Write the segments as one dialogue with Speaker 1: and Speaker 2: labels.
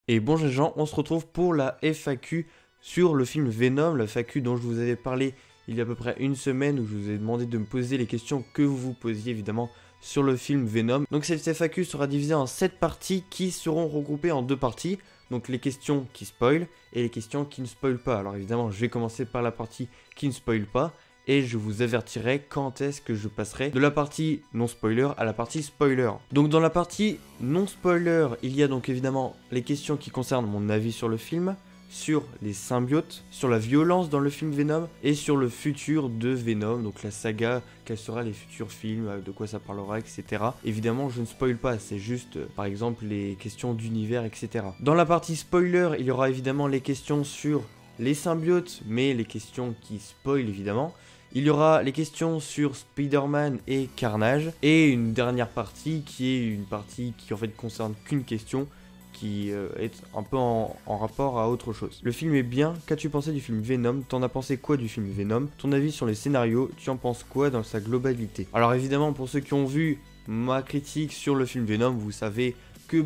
Speaker 1: Et bon les gens, on se retrouve pour la FAQ sur le film Venom, la FAQ dont je vous avais parlé il y a à peu près une semaine où je vous ai demandé de me poser les questions que vous vous posiez évidemment sur le film Venom. Donc cette FAQ sera divisée en 7 parties qui seront regroupées en 2 parties. Donc les questions qui spoilent et les questions qui ne spoilent pas. Alors évidemment je vais commencer par la partie qui ne spoile pas. Et je vous avertirai quand est-ce que je passerai de la partie non spoiler à la partie spoiler. Donc dans la partie non spoiler, il y a donc évidemment les questions qui concernent mon avis sur le film, sur les symbiotes, sur la violence dans le film Venom et sur le futur de Venom, donc la saga, quels seront les futurs films, de quoi ça parlera, etc. Évidemment, je ne spoil pas, c'est juste, par exemple, les questions d'univers, etc. Dans la partie spoiler, il y aura évidemment les questions sur les symbiotes, mais les questions qui spoilent évidemment. Il y aura les questions sur Spider-Man et Carnage, et une dernière partie qui est une partie qui en fait concerne qu'une question, qui est un peu en rapport à autre chose. Le film est bien, qu'as-tu pensé du film Venom? T'en as pensé quoi du film Venom? Ton avis sur les scénarios, tu en penses quoi dans sa globalité? Alors évidemment, pour ceux qui ont vu ma critique sur le film Venom, vous savez que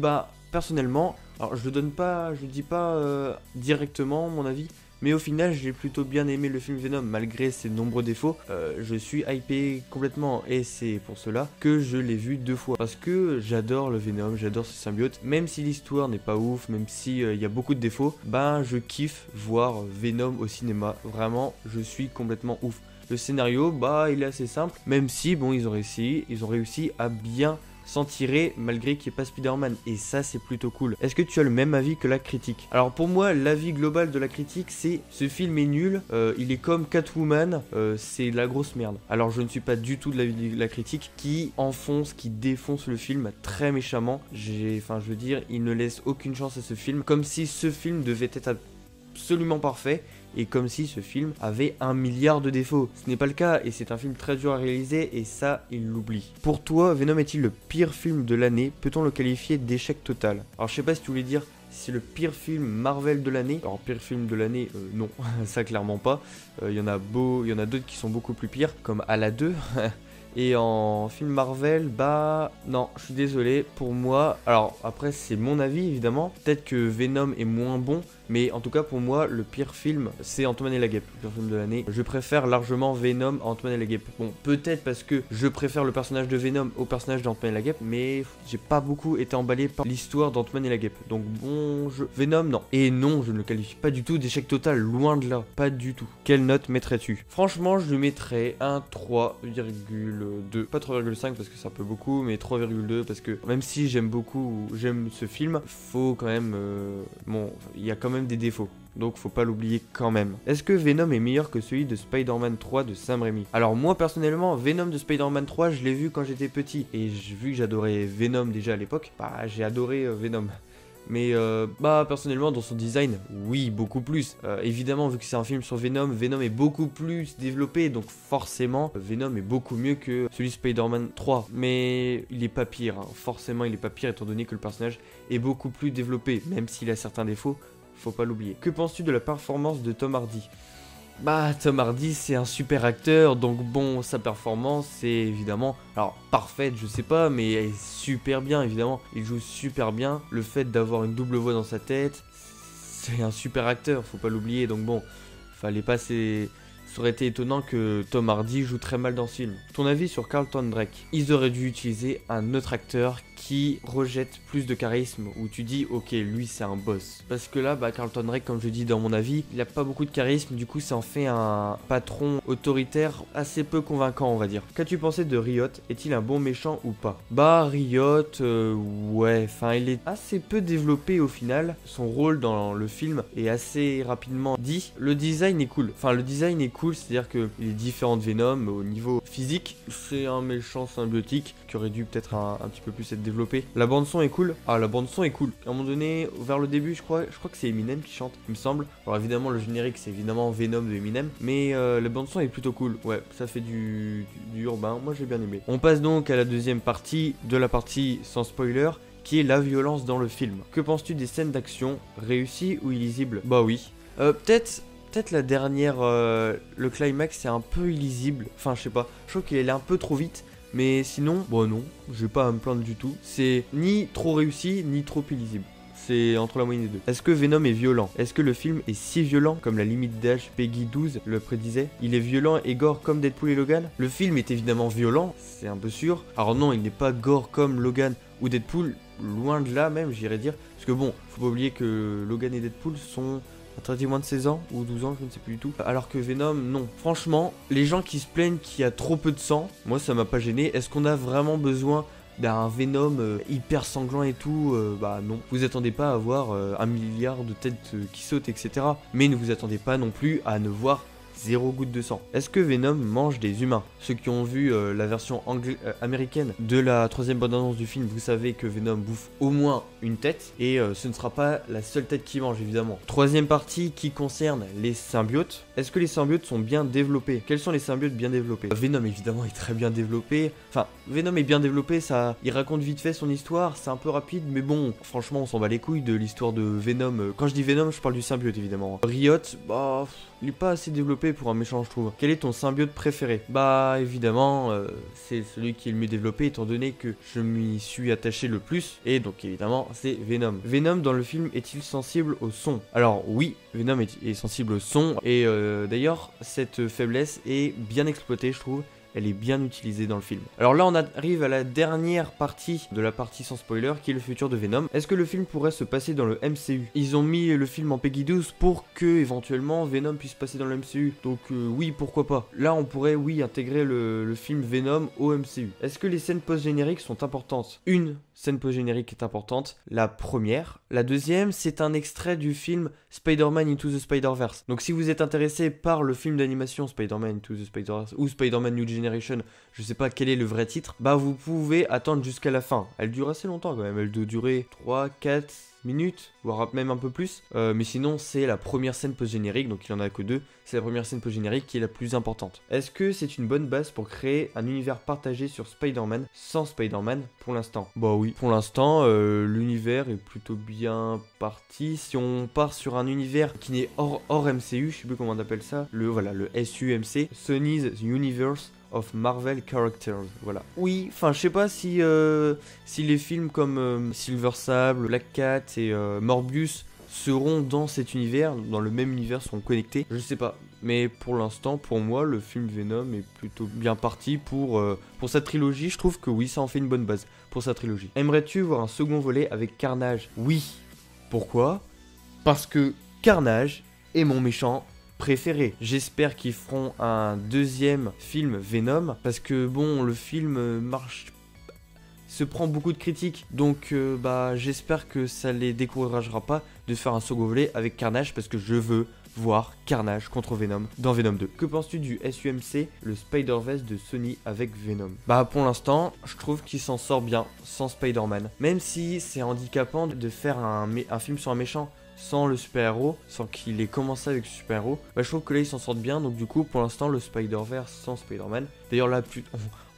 Speaker 1: personnellement, alors je dis pas directement mon avis, mais au final, j'ai plutôt bien aimé le film Venom, malgré ses nombreux défauts. Je suis hypé complètement, et c'est pour cela que je l'ai vu 2 fois. Parce que j'adore le Venom, j'adore ce symbiote. Même si l'histoire n'est pas ouf, même si y a beaucoup de défauts, je kiffe voir Venom au cinéma. Vraiment, je suis complètement ouf. Le scénario, il est assez simple, même si, ils ont réussi à bien s'en tirer malgré qu'il n'y ait pas Spider-Man, et ça c'est plutôt cool. Est-ce que tu as le même avis que la critique? Alors pour moi, l'avis global de la critique c'est: ce film est nul, il est comme Catwoman, c'est de la grosse merde. Alors je ne suis pas du tout de l'avis de la critique qui enfonce, qui défonce le film très méchamment. Je veux dire, il ne laisse aucune chance à ce film, comme si ce film devait être absolument parfait, et comme si ce film avait 1 milliard de défauts. Ce n'est pas le cas, et c'est un film très dur à réaliser, et ça, il l'oublie. Pour toi, Venom est-il le pire film de l'année? Peut-on le qualifier d'échec total? Alors je sais pas si tu voulais dire si c'est le pire film Marvel de l'année. Alors pire film de l'année, non, ça clairement pas. Il y en a d'autres qui sont beaucoup plus pires, comme Ala 2. Et en film Marvel, non, je suis désolé, pour moi, alors après c'est mon avis évidemment, peut-être que Venom est moins bon, mais en tout cas pour moi, le pire film, c'est Ant-Man et la Guêpe, le pire film de l'année. Je préfère largement Venom à Ant-Man et la Guêpe. Bon, peut-être parce que je préfère le personnage de Venom au personnage d'Ant-Man et la Guêpe, mais j'ai pas beaucoup été emballé par l'histoire d'Ant-Man et la Guêpe. Donc Venom, non. Et non, je ne le qualifie pas du tout d'échec total, loin de là, pas du tout. Quelle note mettrais-tu? Franchement, je lui mettrais un 3,2. Pas 3,5 parce que c'est un peu beaucoup, mais 3,2 parce que même si j'aime ce film, faut quand même... il y a quand même des défauts, donc faut pas l'oublier quand même. Est-ce que Venom est meilleur que celui de Spider-Man 3 de Sam Raimi? Alors moi personnellement, Venom de Spider-Man 3, je l'ai vu quand j'étais petit, et vu que j'adorais Venom déjà à l'époque, j'ai adoré Venom. Mais personnellement dans son design, oui, beaucoup plus. Évidemment, vu que c'est un film sur Venom, Venom est beaucoup plus développé, donc forcément Venom est beaucoup mieux que celui de Spider-Man 3. Mais il est pas pire, hein. Forcément il est pas pire étant donné que le personnage est beaucoup plus développé, même s'il a certains défauts, faut pas l'oublier. Que penses-tu de la performance de Tom Hardy? Tom Hardy c'est un super acteur, donc sa performance c'est évidemment, alors parfaite je sais pas, mais elle est super bien évidemment, il joue super bien, le fait d'avoir une double voix dans sa tête, c'est un super acteur, faut pas l'oublier, donc fallait pas, ça aurait été étonnant que Tom Hardy joue très mal dans ce film. Ton avis sur Carlton Drake? Ils auraient dû utiliser un autre acteur qui rejette plus de charisme, où tu dis ok, lui c'est un boss. Parce que là, Carlton Drake, comme je dis dans mon avis, il a pas beaucoup de charisme, du coup ça en fait un patron autoritaire assez peu convaincant, on va dire. Qu'as-tu pensé de Riot? Est-il un bon méchant ou pas? Riot, ouais, il est assez peu développé au final. Son rôle dans le film est assez rapidement dit. Le design est cool, c'est-à-dire qu'il est différent de Venom au niveau physique. C'est un méchant symbiotique qui aurait dû peut-être un petit peu plus être développé. La bande son est cool. La bande son est cool. À un moment donné, vers le début, je crois que c'est Eminem qui chante, il me semble. Alors évidemment, le générique, c'est évidemment Venom de Eminem, mais la bande son est plutôt cool. Ouais, ça fait du urbain. Moi, j'ai bien aimé. On passe donc à la deuxième partie de la partie sans spoiler, qui est la violence dans le film. Que penses-tu des scènes d'action, réussies ou illisibles? Oui. Peut-être la dernière, le climax c'est un peu illisible, je sais pas, je trouve qu'il est allé un peu trop vite, mais sinon, non, j'ai pas à me plaindre du tout, c'est ni trop réussi, ni trop illisible, c'est entre la moyenne des deux. Est-ce que Venom est violent? Est-ce que le film est si violent comme la limite d'âge Peggy 12 le prédisait? Il est violent et gore comme Deadpool et Logan? Le film est évidemment violent, c'est un peu sûr. Alors non, il n'est pas gore comme Logan ou Deadpool, loin de là même, j'irais dire. Parce que bon, faut pas oublier que Logan et Deadpool sont interdits moins de 16 ans ou 12 ans, je ne sais plus du tout. Alors que Venom, non. Franchement, les gens qui se plaignent qu'il y a trop peu de sang, moi ça m'a pas gêné. Est-ce qu'on a vraiment besoin d'un Venom hyper sanglant et tout? Bah non. Vous attendez pas à voir 1 milliard de têtes qui sautent, etc. Mais ne vous attendez pas non plus à ne voir 0 goutte de sang. Est-ce que Venom mange des humains? Ceux qui ont vu la version américaine de la 3e bande-annonce du film, vous savez que Venom bouffe au moins une tête, et ce ne sera pas la seule tête qu'il mange évidemment. 3e partie qui concerne les symbiotes. Est-ce que les symbiotes sont bien développés? Quels sont les symbiotes bien développés? Venom évidemment est très bien développé. Enfin, Venom est bien développé, ça, il raconte vite fait son histoire, c'est un peu rapide, mais bon, franchement on s'en bat les couilles de l'histoire de Venom. Quand je dis Venom, je parle du symbiote évidemment. Riot, bah, il est pas assez développé pour un méchant, je trouve. Quel est ton symbiote préféré? Bah évidemment c'est celui qui est le mieux développé, étant donné que je m'y suis attaché le plus, et donc évidemment c'est Venom. Venom dans le film est-il sensible au son? Alors oui, Venom est sensible au son, et d'ailleurs cette faiblesse est bien exploitée, je trouve. Elle est bien utilisée dans le film. Alors là on arrive à la dernière partie de la partie sans spoiler, qui est le futur de Venom. Est-ce que le film pourrait se passer dans le MCU? Ils ont mis le film en Peggy 12 pour que éventuellement Venom puisse passer dans le MCU. Donc oui, pourquoi pas. Là on pourrait oui intégrer le film Venom au MCU. Est-ce que les scènes post-génériques sont importantes? Une scène post-générique est importante, la première. La deuxième, c'est un extrait du film Spider-Man Into the Spider-Verse. Donc si vous êtes intéressé par le film d'animation Spider-Man Into the Spider-Verse ou Spider-Man New Generation, je sais pas quel est le vrai titre, bah vous pouvez attendre jusqu'à la fin. Elle dure assez longtemps quand même, elle doit durer 3, 4 minutes, voire même un peu plus. Mais sinon, c'est la première scène post-générique, donc il n'y en a que 2. C'est la première scène post-générique qui est la plus importante. Est-ce que c'est une bonne base pour créer un univers partagé sur Spider-Man sans Spider-Man pour l'instant? Bah oui, pour l'instant, l'univers est plutôt bien parti. Si on part sur un univers qui n'est hors MCU, je sais plus comment on appelle ça, le SUMC, Sony's Universe of Marvel Characters, voilà. Oui, enfin je sais pas si les films comme Silver Sable, Black Cat et Morbius seront dans cet univers, dans le même univers, seront connectés, je sais pas. Mais pour l'instant, pour moi, le film Venom est plutôt bien parti pour sa trilogie. Je trouve que oui, ça en fait une bonne base pour sa trilogie. Aimerais-tu voir un second volet avec Carnage? Oui. Pourquoi? Parce que Carnage est mon méchant préféré. J'espère qu'ils feront un deuxième film Venom, parce que bon, le film se prend beaucoup de critiques, donc bah j'espère que ça les découragera pas de faire un second volet avec Carnage, parce que je veux voir Carnage contre Venom dans Venom 2. Que penses-tu du SUMC, le Spider-Verse de Sony avec Venom? Bah pour l'instant, je trouve qu'il s'en sort bien sans Spider-Man, même si c'est handicapant de faire un film sur un méchant sans le super-héros, sans qu'il ait commencé avec le super-héros, bah je trouve que là ils s'en sortent bien. Donc du coup pour l'instant le Spider-Verse sans Spider-Man, d'ailleurs là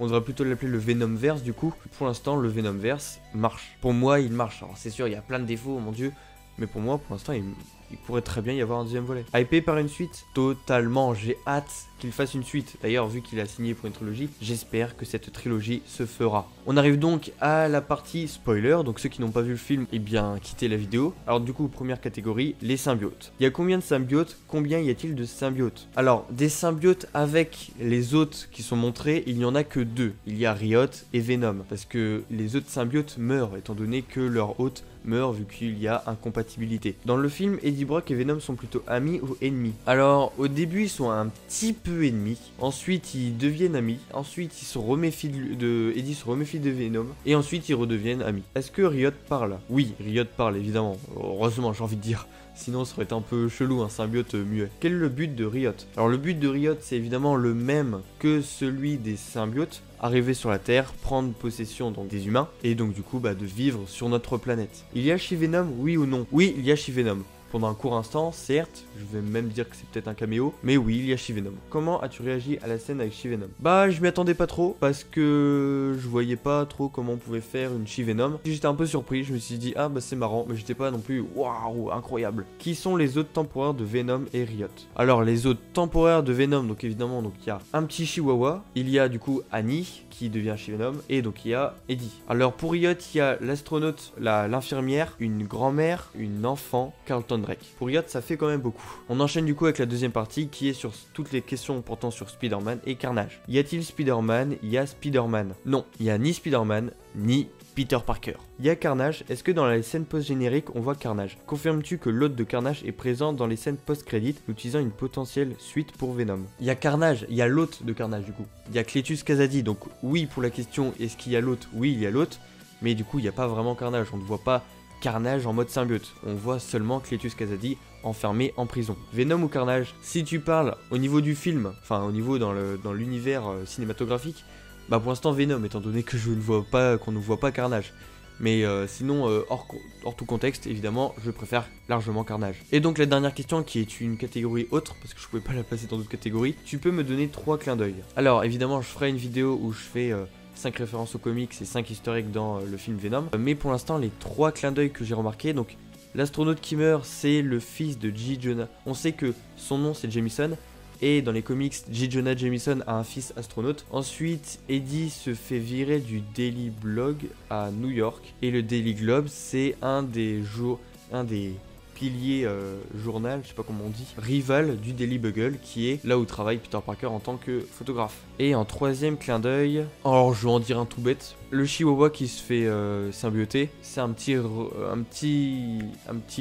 Speaker 1: on devrait plutôt l'appeler le Venom-Verse du coup. Pour l'instant le Venom-Verse marche, pour moi il marche. Alors c'est sûr il y a plein de défauts, mon dieu, mais pour moi pour l'instant il pourrait très bien y avoir un deuxième volet. Hypé par une suite? Totalement, j'ai hâte qu'il fasse une suite. D'ailleurs, vu qu'il a signé pour une trilogie, j'espère que cette trilogie se fera. On arrive donc à la partie spoiler, donc ceux qui n'ont pas vu le film, eh bien, quittez la vidéo. Alors du coup, première catégorie, les symbiotes. Il y a combien de symbiotes? Combien y a-t-il de symbiotes? Alors, des symbiotes avec les hôtes qui sont montrés, il n'y en a que 2. Il y a Riot et Venom, parce que les autres symbiotes meurent, étant donné que leur hôte meurt vu qu'il y a incompatibilité. Dans le film, Eddie Brock et Venom sont plutôt amis ou ennemis? Alors, au début, ils sont un petit peu ennemis. Ensuite, ils deviennent amis. Ensuite, Eddie se reméfie de Venom. Et ensuite, ils redeviennent amis. Est-ce que Riot parle? Oui, Riot parle, évidemment. Heureusement, j'ai envie de dire. Sinon, ça aurait été un peu chelou, un symbiote muet. Quel est le but de Riot? Alors, le but de Riot, c'est évidemment le même que celui des symbiotes. Arriver sur la Terre, prendre possession donc des humains, et donc du coup de vivre sur notre planète. Il y a chez Venom, oui ou non? Oui, il y a chez Venom. pendant un court instant, certes, je vais même dire que c'est peut-être un caméo, mais oui, il y a She-Venom. Comment as-tu réagi à la scène avec She-Venom? Bah, je m'y attendais pas trop, parce que je voyais pas trop comment on pouvait faire une She-Venom. J'étais un peu surpris, je me suis dit, ah bah c'est marrant, mais j'étais pas non plus, waouh, incroyable. Qui sont les autres temporaires de Venom et Riot? Alors, les autres temporaires de Venom, donc évidemment, donc il y a un petit Chihuahua, il y a du coup Annie, qui devient She-Venom, et donc il y a Eddie. Alors, pour Riot, il y a l'astronaute, l'infirmière, une grand-mère, une enfant, Carlton Drake. Pour Riot, ça fait quand même beaucoup. On enchaîne du coup avec la deuxième partie qui est sur toutes les questions portant sur Spider-Man et Carnage. Y a-t-il Spider-Man? Il y a Spider-Man. Non, il n'y a ni Spider-Man, ni Peter Parker. Il y a Carnage. Est-ce que dans les scènes post-génériques, on voit Carnage? Confirmes-tu que l'hôte de Carnage est présent dans les scènes post-crédit, utilisant une potentielle suite pour Venom? Il y a Carnage, il y a l'hôte de Carnage du coup. Il y a Cletus Kasady, donc oui pour la question, est-ce qu'il y a l'hôte? Oui, il y a l'hôte, mais du coup, il n'y a pas vraiment Carnage. On ne voit pas Carnage en mode symbiote. On voit seulement Cletus Kasady enfermé en prison. Venom ou Carnage? Si tu parles au niveau du film, enfin au niveau dans l'univers cinématographique, bah pour l'instant Venom, étant donné que je ne vois pas, qu'on ne voit pas Carnage. Mais sinon, hors tout contexte, évidemment, je préfère largement Carnage. Et donc la dernière question, qui est une catégorie autre, parce que je pouvais pas la placer dans d'autres catégories, tu peux me donner 3 clins d'œil. Alors évidemment, je ferai une vidéo où je fais 5 références aux comics et 5 historiques dans le film Venom. Mais pour l'instant, les 3 clins d'œil que j'ai remarqués, donc l'astronaute qui meurt, c'est le fils de J. Jonah. On sait que son nom c'est Jameson. Et dans les comics, J. Jonah Jameson a un fils astronaute. Ensuite, Eddie se fait virer du Daily Blog à New York. Et le Daily Globe, c'est un des piliers journal, je sais pas comment on dit, rival du Daily Bugle, qui est là où travaille Peter Parker en tant que photographe. Et en troisième clin d'œil, alors je vais en dire un tout bête, le Chihuahua qui se fait symbioter, c'est un petit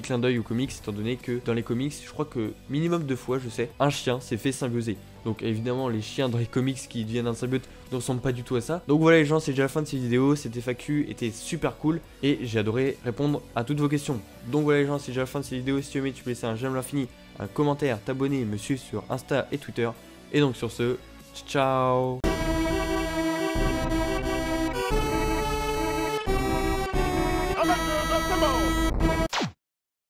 Speaker 1: clin d'œil aux comics, étant donné que dans les comics, je crois que minimum 2 fois, je sais, un chien s'est fait symbioser. Donc évidemment, les chiens dans les comics qui deviennent un symbiote ne ressemblent pas du tout à ça. Donc voilà les gens, c'est déjà la fin de cette vidéo. Cette FAQ était super cool et j'ai adoré répondre à toutes vos questions. Donc voilà les gens, c'est déjà la fin de cette vidéo. Si tu aimais, tu peux laisser un j'aime l'infini, un commentaire, t'abonner, me suivre sur Insta et Twitter. Et donc sur ce, ciao.